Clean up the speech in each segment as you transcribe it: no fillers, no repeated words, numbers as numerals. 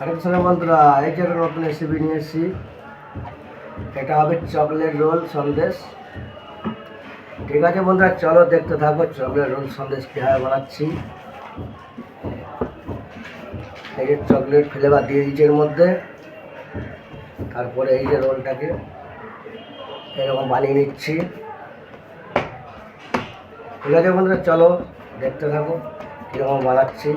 আরেকজন বন্ধুরা এই যে নতুন রেসিপি নিয়ে এসেছি। এটা হবে চকলেট রোল সন্দেশ। ঠিক আছে বন্ধুরা, চলো দেখতে থাকো চকলেট রোল সন্দেশ কীভাবে বানাচ্ছি। এই যে চকলেট ফ্লেভার দিয়ে দিচ্ছি এর মধ্যে। তারপরে এই যে রোলটাকে এরকম বানিয়ে নিচ্ছি। ঠিক আছে বন্ধুরা, চলো দেখতে থাকো কীরকম বানাচ্ছি।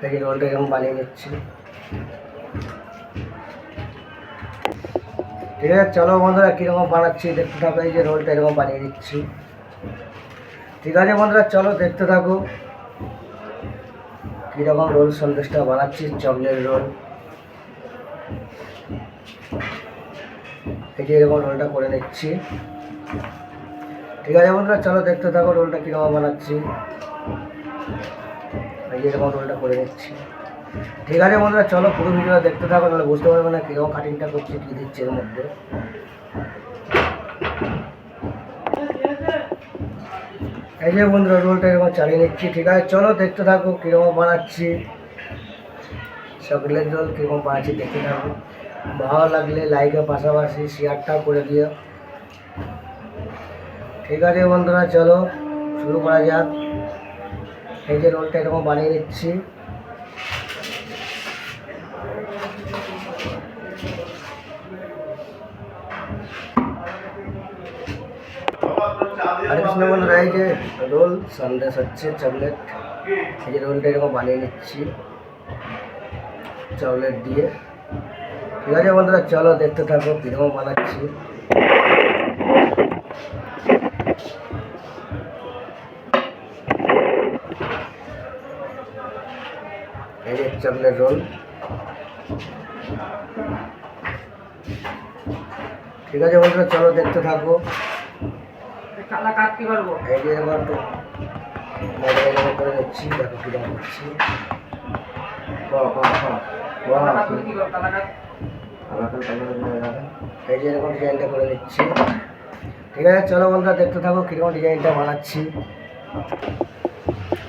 এই যে রোলটা এরকম বানিয়ে নিচ্ছি। ঠিক আছে চলো বন্ধুরা কীরকম বানাচ্ছি দেখতে থাকো। এই যে রোলটা এরকম বানিয়ে নিচ্ছি। ঠিক আছে বন্ধুরা, চলো দেখতে থাকো কীরকম রোল সন্দেশটা বানাচ্ছি, চকলেট রোল। এই যে এরকম রোলটা করে নিচ্ছি। ঠিক আছে বন্ধুরা, চলো দেখতে থাকো রোলটা কীরকম বানাচ্ছি। এই যে এরকম রোলটা করে নিচ্ছি। ঠিক আছে বন্ধুরা, চলো পুরো ভিডিওটা দেখতে থাকো, তাহলে বুঝতে পারবে না কীরকম কাটিংটা করছি, কী দিচ্ছে এর মধ্যে। এই যে বন্ধুরা রোলটা এরকম চালিয়ে নিচ্ছি। ঠিক আছে চলো দেখতে থাকো কীরকম বানাচ্ছি চকলেট রোল, কীরকম বানাচ্ছি দেখতে থাকো। ভালো লাগলে লাইকের পাশাপাশি শেয়ারটাও করে দিও। ঠিক আছে বন্ধুরা, চলো শুরু করা যাক। এই যে রোলটা এরকম বানিয়ে নিচ্ছি। আরে কৃষ্ণ বন্ধুরা, এই যে রোল সন্দেশ হচ্ছে চকলেট। এই যে রোলটা এরকম বানিয়ে নিচ্ছি চকলেট দিয়ে। ঠিক আছে বন্ধুরা, চলো দেখতে থাকো কীরকম বানাচ্ছি। এই যে চকলেট রোল। ঠিক আছে বন্ধুরা, চলো দেখতে থাকো। এই যে এবার একটু মজা করে নিচ্ছি, দেখো কীরকম করছি। এই যে এরকম ডিজাইনটা করে নিচ্ছি। ঠিক আছে চলো বন্ধুরা দেখতে থাকো কীরকম ডিজাইনটা বানাচ্ছি।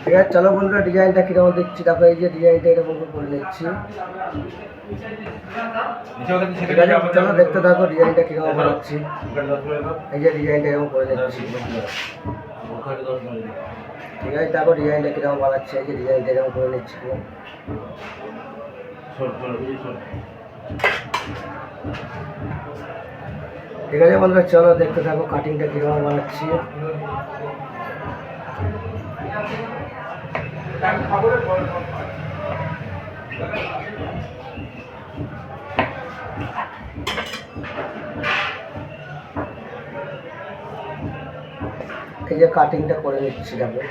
ঠিক আছে চলো বন্ধুরা ডিজাইনটা কীরকম দিচ্ছি দেখো। এই যে ডিজাইনটা এরকম করে নিচ্ছি। ঠিক আছে চলো দেখতে থাকো ডিজাইনটা কীরকম বানাচ্ছি। এই যে ডিজাইনটা এরকম করে নিচ্ছি। ঠিক আছে দেখো ডিজাইনটা কীরকম বানাচ্ছি। এই যে ডিজাইনটা এরকম করে নিচ্ছি। ঠিক আছে বন্ধুরা, চলো দেখতে থাকো কাটিংটা কীরকম বানাচ্ছি। এই যে কাটিংটা করে নিচ্ছি দেখো।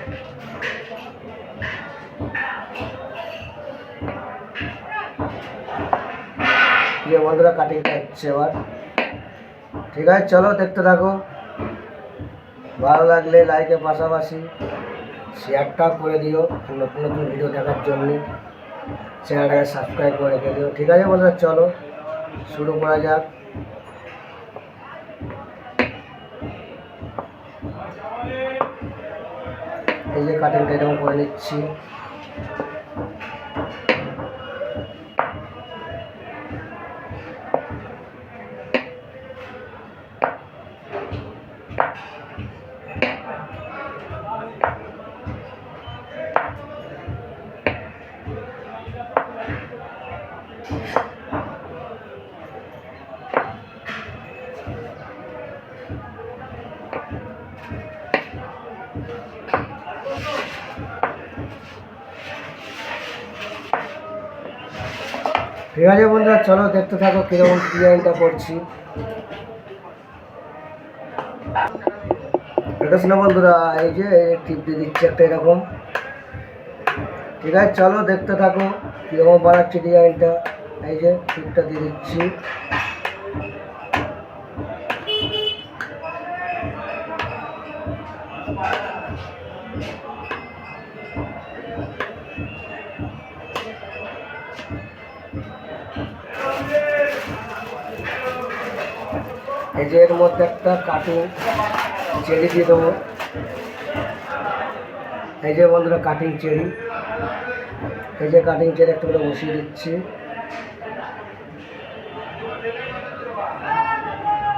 যে বন্ধুরা কাটিংটা হচ্ছে এবার। ঠিক আছে চলো দেখতে থাকো। ভালো লাগলে লাইকের পাশাপাশি শেয়ারটা করে দিও নতুন নতুন ভিডিও দেখার জন্য। চ্যানেলটাকে সাবস্ক্রাইব করে রেখে দিও। ঠিক আছে বন্ধুরা, চলো শুরু করা যাক। এই যে কাটিংটা এরকম করে নিচ্ছি। ঠিক আছে বন্ধুরা, চলো দেখতে থাকো কীরকম ডিজাইনটা করছি। এটা শোনো বন্ধুরা, এই যে টিপ দিয়ে দিচ্ছি একটা এরকম। ঠিক আছে চলো দেখতে থাকো কীরকম বানাচ্ছি ডিজাইনটা। এই যে টিপটা দিয়ে দিচ্ছি। এই যে এর মধ্যে একটা কাটিং চেরি দিয়ে দেবো। এই যে বন্ধুরা কাটিং চেরি, এই যে কাটিং চেরি একটু করে বসিয়ে দিচ্ছি।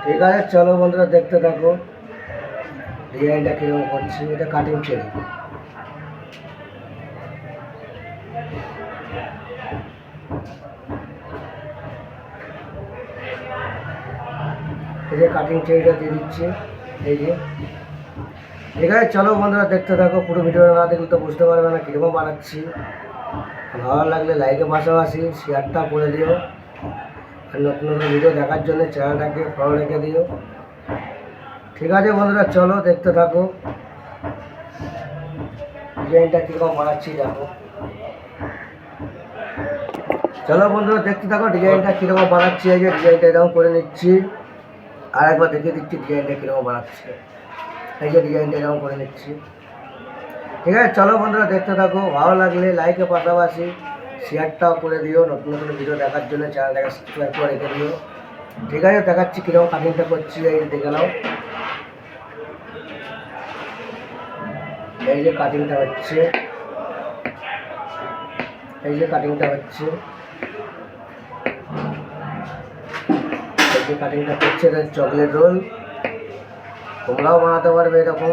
ঠিক আছে, চলো বন্ধুরা দেখতে থাকো ডিজাইনটা কীরকম করছি। এটা কাটিং চেরি। এই যে কাটিং চেরিটা দিয়ে দিচ্ছি। এই যে ঠিক আছে, চলো বন্ধুরা দেখতে থাকো। পুরো ভিডিওটা না দেখলে তো বুঝতে পারবে না কীরকম বানাচ্ছি। ভালো লাগলে লাইকের পাশাপাশি শেয়ারটা করে দিও, আর নতুন নতুন ভিডিও দেখার জন্য চ্যানেলটাকে ফলো রেখে দিও। ঠিক আছে বন্ধুরা, চলো দেখতে থাকো ডিজাইনটা কীরকম বানাচ্ছি। দেখো, চলো বন্ধুরা দেখতে থাকো ডিজাইনটা কীরকম বানাচ্ছি। এই যে ডিজাইনটা এরকম করে নিচ্ছি, আর একবার দেখিয়ে দিচ্ছি ডিজাইনটা কীরকম বানাচ্ছি। এই যে ডিজাইনটা এরকম করে নিচ্ছি। ঠিক আছে, চলো বন্ধুরা দেখতে থাকো। ভালো লাগলে লাইকের পাশাপাশি শেয়ারটাও করে দিও, নতুন নতুন ভিডিও দেখার জন্য চ্যানেলটাকে সাবস্ক্রাইব করে রেখে দিও। ঠিক আছে, দেখাচ্ছি কীরকম কাটিংটা করছি। এই দেখে নাও, এই যে কাটিংটা হচ্ছে, এই যে কাটিংটা হচ্ছে, এই যে কাটিংটা করছে। এটা চকলেট রোল, তোমরাও বানাতে পারবে এরকম।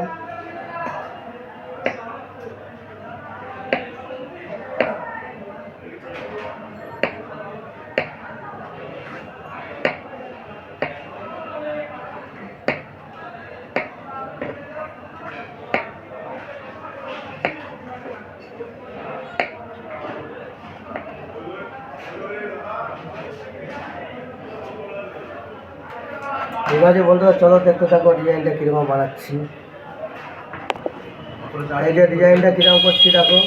ঠিক আছে বন্ধুরা, চলো দেখতে থাকো ডিজাইনটা কীরকম বানাচ্ছি। এই যে ডিজাইনটা কীরকম করছি দেখো।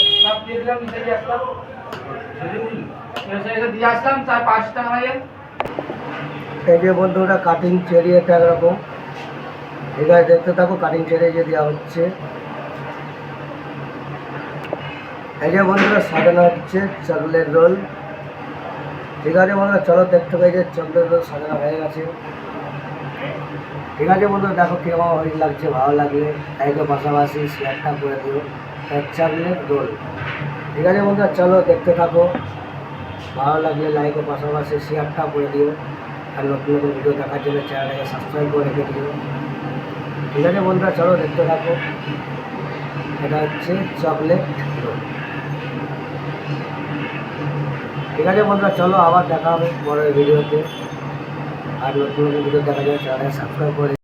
এই যে বন্ধুরা কাটিং চেরি একটা একরকম। ঠিক আছে, দেখতে থাকো কাটিং চেরি যে দেওয়া হচ্ছে। এই যে বন্ধুরা সাজানো হচ্ছে চকলেট রোল। ঠিক আছে বন্ধুরা, চলো দেখতে পাই যে চকলেট রোল সাজানো হয়ে গেছে। ঠিক আছে বন্ধুরা, দেখো কীরকম লাগছে। ভালো লাগলে লাইকের পাশাপাশি শেয়ারটা করে দিও। Chocolate roll. ঠিক আছে বন্ধুরা, চলো দেখতে থাকো। ভালো লাগলে লাইকের পাশাপাশি শেয়ারটা করে দিও, আর নতুন নতুন ভিডিও দেখার জন্য চ্যানেলটাকে সাবস্ক্রাইব করে রেখে দিও। ঠিক আছে বন্ধুরা, চলো দেখতে থাকো। এটা হচ্ছে চকলেট রোল। ঠিক আছে বন্ধুরা, চলো আবার দেখা হবে পরের ভিডিওতে, আর নতুন নতুন ভিডিও দেখার জন্য চ্যানেলটাকে সাবস্ক্রাইব করে